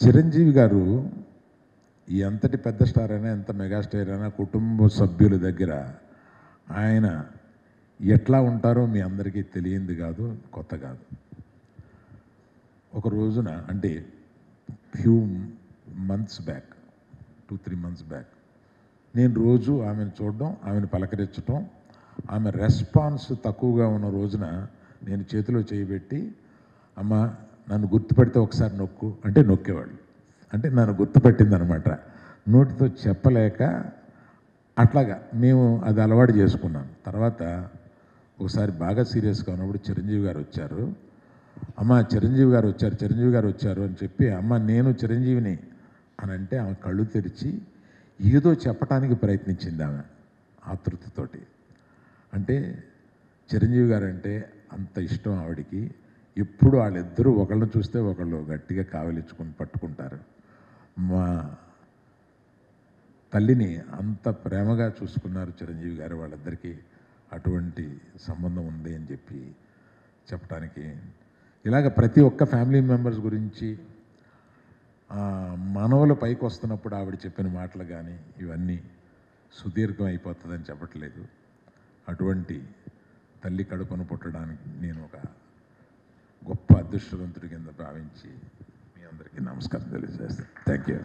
చిరంజీవి గారు ఎంతటి పెద్ద స్టార్ అయినా ఎంత మెగాస్టార్ అయినా కుటుంబ సభ్యుల దగ్గర ఆయన ఎట్లా ఉంటారో మీ అందరికీ తెలియంది కాదు, కొత్త కాదు. ఒక రోజున అంటే few months back 2-3 months back నేను రోజు ఆమెను చూడడం, ఆమెను పలకరించడం, ఆమె రెస్పాన్స్ తక్కువగా ఉన్న రోజున నేను చేతిలో చేయబెట్టి, అమ్మ నన్ను గుర్తుపెడితే ఒకసారి నొక్కు అంటే నొక్కేవాళ్ళు. అంటే నన్ను గుర్తుపెట్టిందనమాట. నోటితో చెప్పలేక అట్లాగా మేము అది అలవాటు చేసుకున్నాను. తర్వాత ఒకసారి బాగా సీరియస్గా ఉన్నప్పుడు చిరంజీవి గారు వచ్చారు. అమ్మ చిరంజీవి గారు వచ్చారు అని చెప్పి, అమ్మ నేను చిరంజీవిని అని అంటే ఆమె కళ్ళు తెరిచి ఏదో చెప్పడానికి ప్రయత్నించింది ఆమె ఆతృతతోటి. అంటే చిరంజీవి గారు అంటే అంత ఇష్టం ఆవిడికి. ఎప్పుడు వాళ్ళిద్దరూ ఒకళ్ళని చూస్తే ఒకళ్ళు గట్టిగా కావలించుకుని పట్టుకుంటారు. మా తల్లిని అంత ప్రేమగా చూసుకున్నారు చిరంజీవి గారు. వాళ్ళిద్దరికీ అటువంటి సంబంధం ఉంది అని చెప్పి చెప్పడానికి, ఇలాగ ప్రతి ఒక్క ఫ్యామిలీ మెంబర్స్ గురించి మనవలు పైకి వస్తున్నప్పుడు ఆవిడ చెప్పిన మాటలు కానీ ఇవన్నీ సుదీర్ఘం అయిపోతుందని చెప్పట్లేదు. అటువంటి తల్లి కడుపును పుట్టడానికి నేను ఒక గొప్ప అదృష్టవంతుడి కింద భావించి మీ అందరికీ నమస్కారం తెలియజేస్తాను. Thank you.